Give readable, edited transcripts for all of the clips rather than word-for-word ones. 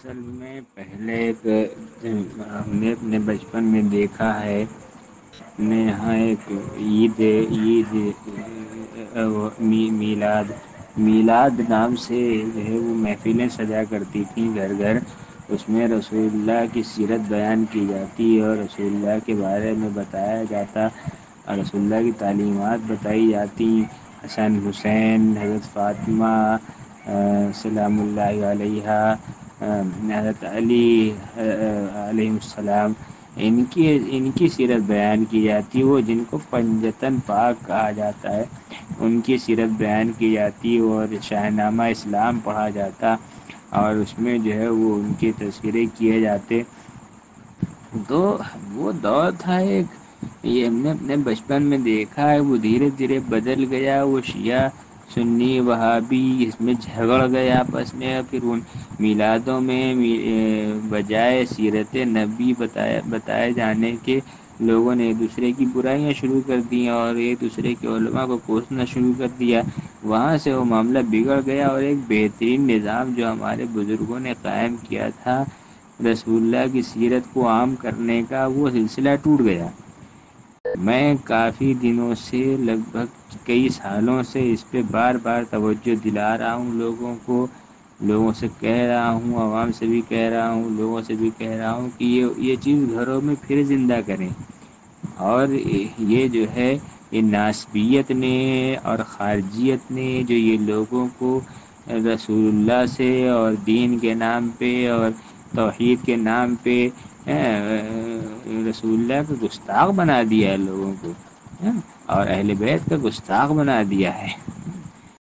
اصل میں پہلے ایک ہم نے اپنے بچپن میں دیکھا ہے میں یہاں ایک میلاد نام سے جو ہے وہ محفلیں سجا کرتی تھیں گھر گھر. اس میں رسول اللہ کی سیرت بیان کی جاتی اور رسول اللہ کے بارے میں بتایا جاتا اور رسول اللہ کی تعلیمات بتائی جاتی. حسن حسین حضرت فاطمہ سلام اللہ علیہ حضرت علی علیہ السلام ان کی سیرت بیان کی جاتی. وہ جن کو پنجتن پاک کہا جاتا ہے ان کی سیرت بیان کی جاتی اور شاہ نامہ اسلام پڑھا جاتا اور اس میں جو ہے وہ ان کی تذکرے کیے جاتے. تو وہ دور تھا ایک. یہ ہم نے اپنے بچپن میں دیکھا ہے وہ دھیرے دھیرے بدل گیا. وہ شیعہ سنی وہابی اس میں جھگڑ گئے آپس میں. پھر ان میلادوں میں بجائے سیرت نبی بتائے جانے کے لوگوں نے ایک دوسرے کی برائیاں شروع کر دیں اور ایک دوسرے کے علماء کو کوسنا شروع کر دیا. وہاں سے وہ معاملہ بگڑ گیا اور ایک بہترین نظام جو ہمارے بزرگوں نے قائم کیا تھا رسول اللہ کی سیرت کو عام کرنے کا وہ سلسلہ ٹوٹ گیا. میں کافی دنوں سے لگ بھگ کئی سالوں سے اس پہ بار بار توجہ دلا رہا ہوں لوگوں سے کہہ رہا ہوں عوام سے بھی کہہ رہا ہوں لوگوں سے بھی کہہ رہا ہوں کہ یہ چیز گھروں میں پھر زندہ کریں. اور یہ جو ہے یہ ناسبیت نے اور خارجیت نے جو یہ لوگوں کو رسول اللہ سے اور دین کے نام پہ اور توحید کے نام پہ رسول اللہ کو گستاخ بنا دیا ہے لوگوں کو اور اہل بیت کا گستاخ بنا دیا ہے.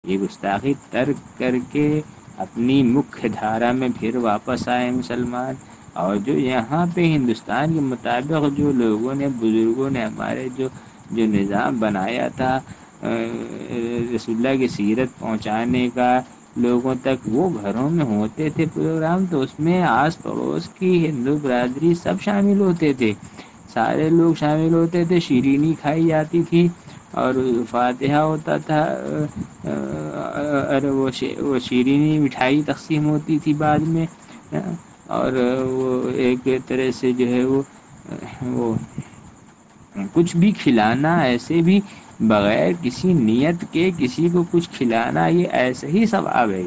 یہ گستاخی ترک کر کے اپنی مکھ دھارا میں پھر واپس آئے مسلمان. اور جو یہاں پہ ہندوستان کے مطابق جو لوگوں نے بزرگوں نے ہمارے جو نظام بنایا تھا رسول اللہ کی سیرت پہنچانے کا لوگوں تک وہ گھروں میں ہوتے تھے پروگرام تو اس میں آس پڑوس کی ہندو برادری سب شامل ہوتے تھے. سارے لوگ شامل ہوتے تھے. شیرینی کھائی جاتی تھی اور فاتحہ ہوتا تھا. وہ شیرینی مٹھائی تقسیم ہوتی تھی بعد میں اور وہ ایک طرح سے جو ہے وہ کچھ بھی کھلانا ایسے بھی بغیر کسی نیت کے کسی کو کچھ کھلانا یہ ایسے ہی ثواب ہے.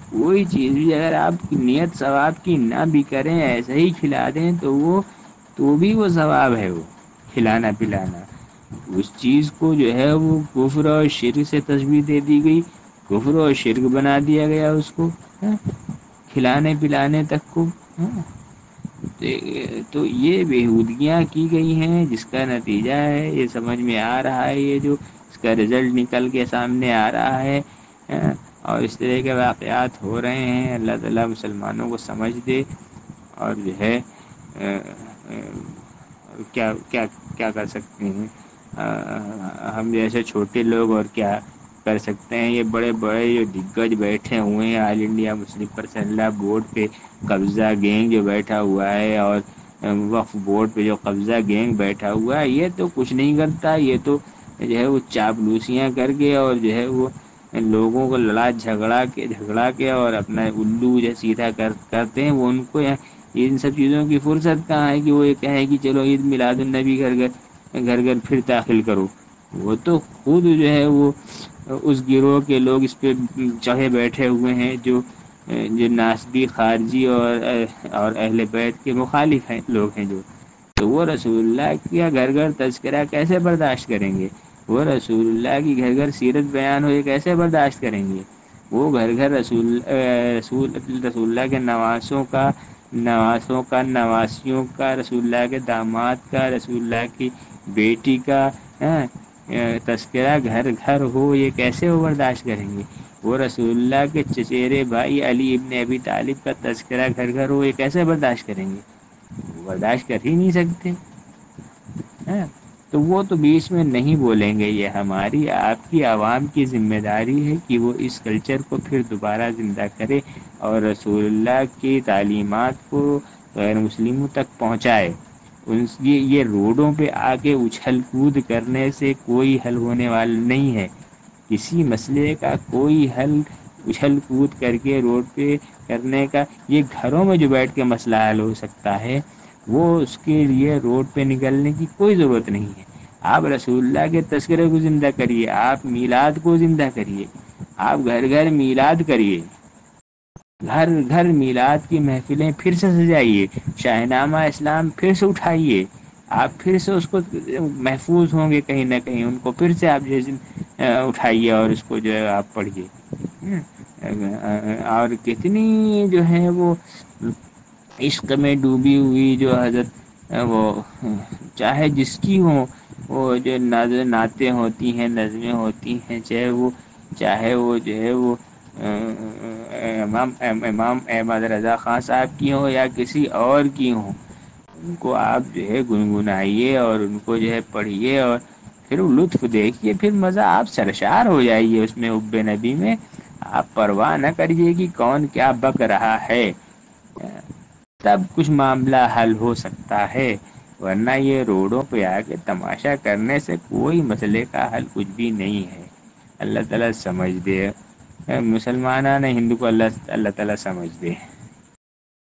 کوئی چیز بھی اگر آپ نیت ثواب کی نہ بھی کریں ایسے ہی کھلا دیں تو بھی وہ ثواب ہے. وہ کھلانا پلانا اس چیز کو جو ہے وہ کفر اور شرک سے تشبیہ دے دی گئی. کفر و شرک بنا دیا گیا اس کو کھلانے پلانے تک کو. تو یہ بےہودگیاں کی گئی ہیں جس کا نتیجہ ہے یہ سمجھ میں آ رہا ہے. یہ جو اس کا رزلٹ نکل کے سامنے آ رہا ہے اور اس طرح کے واقعات ہو رہے ہیں. اللہ تعالی مسلمانوں کو سمجھ دے اور جو ہے کیا کیا کیا کر سکتے ہیں ہم جیسے چھوٹے لوگ اور کیا کر سکتے ہیں. یہ بڑے بڑے جو دگگج بیٹھے ہوئے ہیں آل انڈیا مسلم پرسنل لا بورڈ پہ قبضہ گینگ جو بیٹھا ہوا ہے اور وقف بورڈ پہ جو قبضہ گینگ بیٹھا ہوا ہے یہ تو کچھ نہیں کرتا. یہ تو جو ہے وہ چاپلوسیاں کر کے اور جو ہے وہ لوگوں کو لڑا جھگڑا کے اور اپنا الو جو سیدھا کرتے ہیں. وہ ان کو ان سب چیزوں کی فرصت کہاں ہے کہ وہ یہ کہیں کہ چلو عید میلاد النبی گھر گھر پھر داخل کرو. وہ تو خود جو ہے وہ اس گروہ کے لوگ اس پہ چڑھے بیٹھے ہوئے ہیں جو ناسبی خارجی اور اہل بیت کے مخالف ہیں لوگ ہیں تو وہ رسول اللہ کیا گھر گھر تذکرہ کیسے برداشت کریں گے. وہ رسول اللہ کی گھر گھر سیرت بیان ہوئے کیسے برداشت کریں گے. وہ گھر گھر رسول اللہ کے نواسوں کا نواسیوں کا رسول اللہ کے داماد کا رسول اللہ کی بیٹی کا تذکرہ گھر گھر ہو یہ کیسے وہ برداشت کریں گے. وہ رسول اللہ کے چچیرے بھائی علی ابن ابی طالب کا تذکرہ گھر گھر ہو یہ کیسے برداشت کریں گے. وہ برداشت کر ہی نہیں سکتے. تو وہ تو بیچ میں نہیں بولیں گے. یہ ہماری آپ کی عوام کی ذمہ داری ہے کہ وہ اس کلچر کو پھر دوبارہ زندہ کرے اور رسول اللہ کی تعلیمات کو غیر مسلموں تک پہنچائے. یہ روڈوں پہ آ کے اچھل کود کرنے سے کوئی حل ہونے والا نہیں ہے. کسی مسئلے کا کوئی حل اچھل کود کر کے روڈ پہ کرنے کا، یہ گھروں میں جو بیٹھ کے مسئلہ حل ہو سکتا ہے، وہ اس کے لیے روڈ پہ نکلنے کی کوئی ضرورت نہیں ہے۔ آپ رسول اللہ کے تذکرے کو زندہ کریے، آپ میلاد کو زندہ کریے، آپ گھر گھر میلاد کریے، گھر گھر میلاد کی محفلیں پھر سے سجائیے، شاہ نامہ اسلام پھر سے اٹھائیے، آپ پھر سے اس کو محفوظ ہوں گے کہیں نہ کہیں، ان کو پھر سے آپ اٹھائیے اور اس کو جو ہے آپ پڑھیے۔ اور کتنی جو ہے وہ عشق میں ڈوبی ہوئی جو حضرت وہ چاہے جس کی ہوں، وہ جو نعتیں ہوتی ہیں، نظمیں ہوتی ہیں، چاہے وہ جو ہے وہ امام احمد رضا خان صاحب کی ہوں یا کسی اور کی ہوں، ان کو آپ جو ہے گنگنائیے اور ان کو جو ہے پڑھیے، اور پھر وہ لطف دیکھیے، پھر مزہ آپ سرشار ہو جائیے اس میں، حب نبی میں آپ پرواہ نہ کریے کہ کون کیا بک رہا ہے، تب کچھ معاملہ حل ہو سکتا ہے، ورنہ یہ روڈوں پہ آ کے تماشا کرنے سے کوئی مسئلے کا حل کچھ بھی نہیں ہے۔ اللہ تعالی سمجھ دے، مسلمانان ہندو کو اللہ تعالی سمجھ دے۔